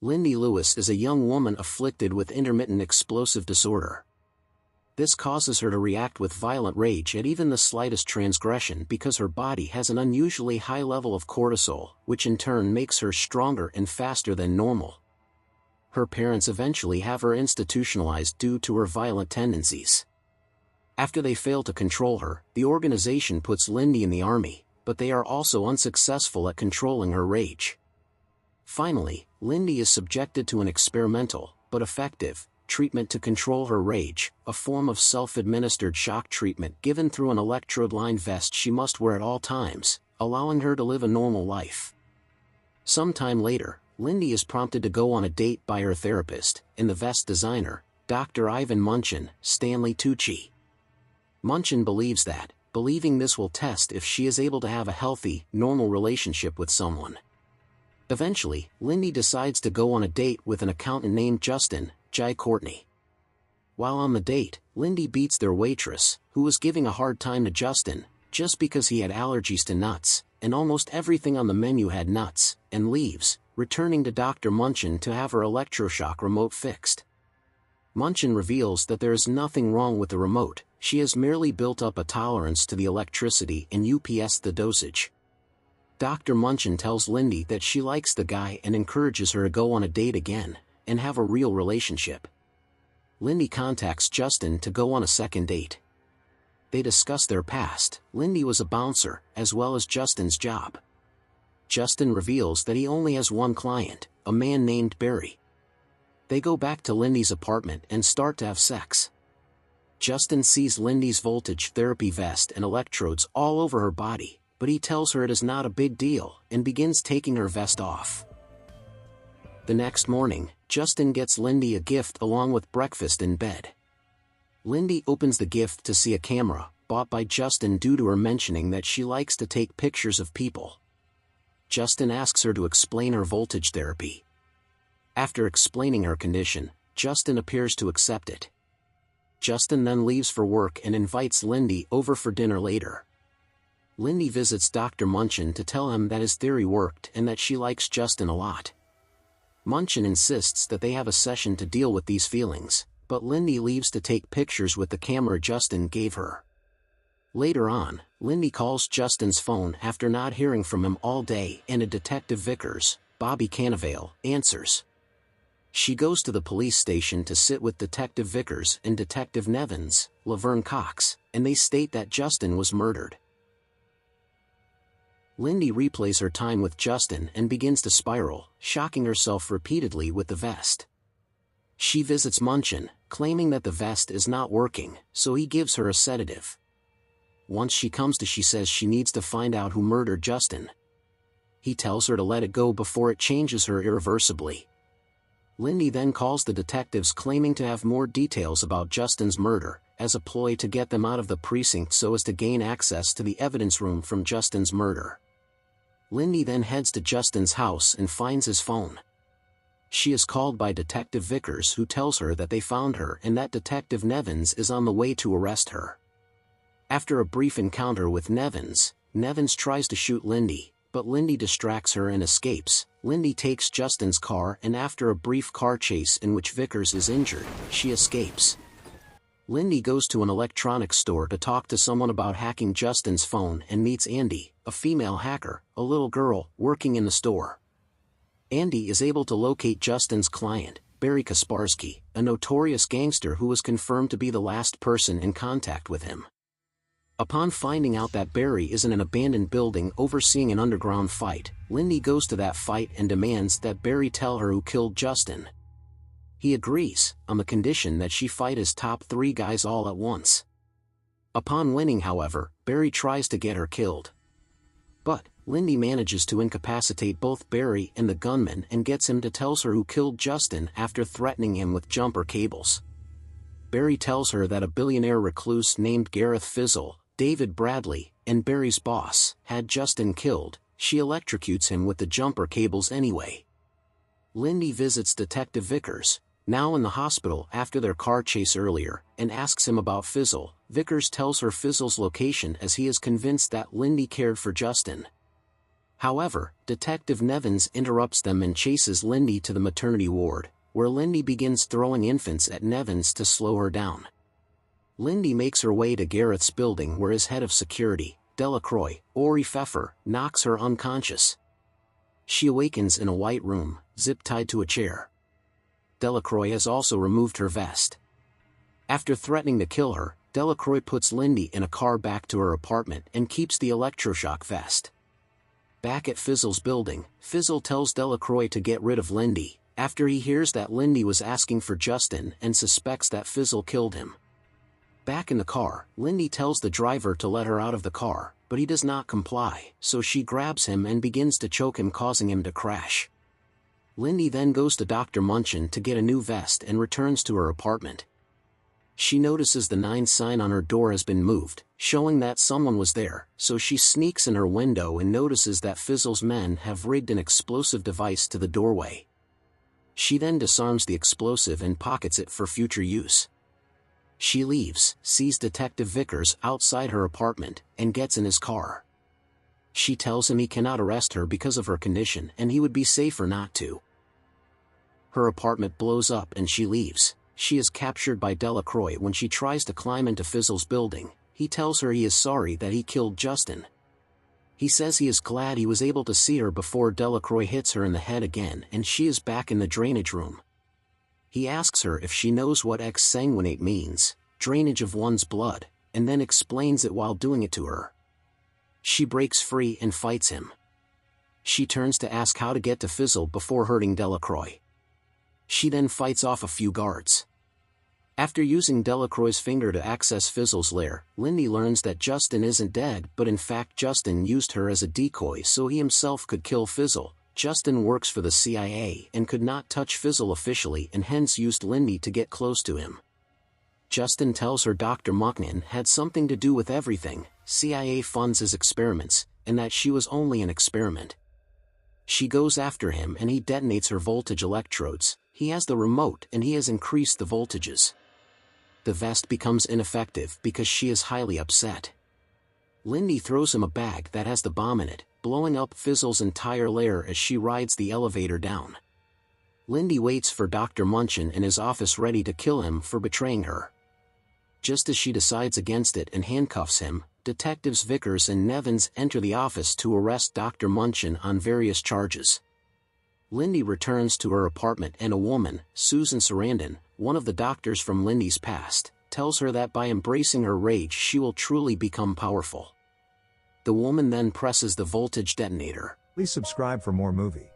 Lindy Lewis is a young woman afflicted with intermittent explosive disorder. This causes her to react with violent rage at even the slightest transgression because her body has an unusually high level of cortisol, which in turn makes her stronger and faster than normal. Her parents eventually have her institutionalized due to her violent tendencies. After they fail to control her, the organization puts Lindy in the army, but they are also unsuccessful at controlling her rage. Finally, Lindy is subjected to an experimental, but effective, treatment to control her rage, a form of self-administered shock treatment given through an electrode-lined vest she must wear at all times, allowing her to live a normal life. Sometime later, Lindy is prompted to go on a date by her therapist, and the vest designer, Dr. Ivan Munchin, Stanley Tucci. Munchin believes that, believing this will test if she is able to have a healthy, normal relationship with someone. Eventually, Lindy decides to go on a date with an accountant named Justin, Jai Courtney. While on the date, Lindy beats their waitress, who was giving a hard time to Justin, just because he had allergies to nuts, and almost everything on the menu had nuts, and leaves, returning to Dr. Munchin to have her electroshock remote fixed. Munchin reveals that there is nothing wrong with the remote, she has merely built up a tolerance to the electricity and UPS the dosage. Dr. Munchin tells Lindy that she likes the guy and encourages her to go on a date again, and have a real relationship. Lindy contacts Justin to go on a second date. They discuss their past. Lindy was a bouncer, as well as Justin's job. Justin reveals that he only has one client, a man named Barry. They go back to Lindy's apartment and start to have sex. Justin sees Lindy's voltage therapy vest and electrodes all over her body, but he tells her it is not a big deal, and begins taking her vest off. The next morning, Justin gets Lindy a gift along with breakfast in bed. Lindy opens the gift to see a camera, bought by Justin due to her mentioning that she likes to take pictures of people. Justin asks her to explain her voltage therapy. After explaining her condition, Justin appears to accept it. Justin then leaves for work and invites Lindy over for dinner later. Lindy visits Dr. Munchin to tell him that his theory worked and that she likes Justin a lot. Munchin insists that they have a session to deal with these feelings, but Lindy leaves to take pictures with the camera Justin gave her. Later on, Lindy calls Justin's phone after not hearing from him all day, and a Detective Vickers, Bobby Cannavale, answers. She goes to the police station to sit with Detective Vickers and Detective Nevins, Laverne Cox, and they state that Justin was murdered. Lindy replays her time with Justin and begins to spiral, shocking herself repeatedly with the vest. She visits Munchin, claiming that the vest is not working, so he gives her a sedative. Once she comes to, she says she needs to find out who murdered Justin. He tells her to let it go before it changes her irreversibly. Lindy then calls the detectives claiming to have more details about Justin's murder, as a ploy to get them out of the precinct so as to gain access to the evidence room from Justin's murder. Lindy then heads to Justin's house and finds his phone. She is called by Detective Vickers, who tells her that they found her and that Detective Nevins is on the way to arrest her. After a brief encounter with Nevins, Nevins tries to shoot Lindy, but Lindy distracts her and escapes. Lindy takes Justin's car, and after a brief car chase in which Vickers is injured, she escapes. Lindy goes to an electronics store to talk to someone about hacking Justin's phone and meets Andy, a female hacker, a little girl, working in the store. Andy is able to locate Justin's client, Barry Kasparsky, a notorious gangster who was confirmed to be the last person in contact with him. Upon finding out that Barry is in an abandoned building overseeing an underground fight, Lindy goes to that fight and demands that Barry tell her who killed Justin. He agrees, on the condition that she fight his top 3 guys all at once. Upon winning, however, Barry tries to get her killed. But Lindy manages to incapacitate both Barry and the gunman and gets him to tell her who killed Justin after threatening him with jumper cables. Barry tells her that a billionaire recluse named Gareth Fizzle, David Bradley, and Barry's boss, had Justin killed. She electrocutes him with the jumper cables anyway. Lindy visits Detective Vickers, now in the hospital after their car chase earlier, and asks him about Fizzle. Vickers tells her Fizzle's location as he is convinced that Lindy cared for Justin. However, Detective Nevins interrupts them and chases Lindy to the maternity ward, where Lindy begins throwing infants at Nevins to slow her down. Lindy makes her way to Gareth's building where his head of security, Delacroix, Ori Pfeffer, knocks her unconscious. She awakens in a white room, zip-tied to a chair. Delacroix has also removed her vest. After threatening to kill her, Delacroix puts Lindy in a car back to her apartment and keeps the electroshock vest. Back at Fizzle's building, Fizzle tells Delacroix to get rid of Lindy, after he hears that Lindy was asking for Justin and suspects that Fizzle killed him. Back in the car, Lindy tells the driver to let her out of the car, but he does not comply, so she grabs him and begins to choke him, causing him to crash. Lindy then goes to Dr. Munchin to get a new vest and returns to her apartment. She notices the 9 sign on her door has been moved, showing that someone was there, so she sneaks in her window and notices that Fizzle's men have rigged an explosive device to the doorway. She then disarms the explosive and pockets it for future use. She leaves, sees Detective Vickers outside her apartment, and gets in his car. She tells him he cannot arrest her because of her condition and he would be safer not to. Her apartment blows up and she leaves. She is captured by Delacroix when she tries to climb into Fizzle's building. He tells her he is sorry that he killed Justin. He says he is glad he was able to see her before Delacroix hits her in the head again and she is back in the drainage room. He asks her if she knows what exsanguinate means, drainage of one's blood, and then explains it while doing it to her. She breaks free and fights him. She turns to ask how to get to Fizzle before hurting Delacroix. She then fights off a few guards. After using Delacroix's finger to access Fizzle's lair, Lindy learns that Justin isn't dead, but in fact Justin used her as a decoy so he himself could kill Fizzle. Justin works for the CIA and could not touch Fizzle officially and hence used Lindy to get close to him. Justin tells her Dr. Munchin had something to do with everything, CIA funds his experiments, and that she was only an experiment. She goes after him and he detonates her voltage electrodes. He has the remote and he has increased the voltages. The vest becomes ineffective because she is highly upset. Lindy throws him a bag that has the bomb in it, blowing up Fizzle's entire lair as she rides the elevator down. Lindy waits for Dr. Munchin in his office ready to kill him for betraying her. Just as she decides against it and handcuffs him, Detectives Vickers and Nevins enter the office to arrest Dr. Munchin on various charges. Lindy returns to her apartment and a woman, Susan Sarandon, one of the doctors from Lindy's past, tells her that by embracing her rage she will truly become powerful. The woman then presses the voltage detonator. Please subscribe for more movie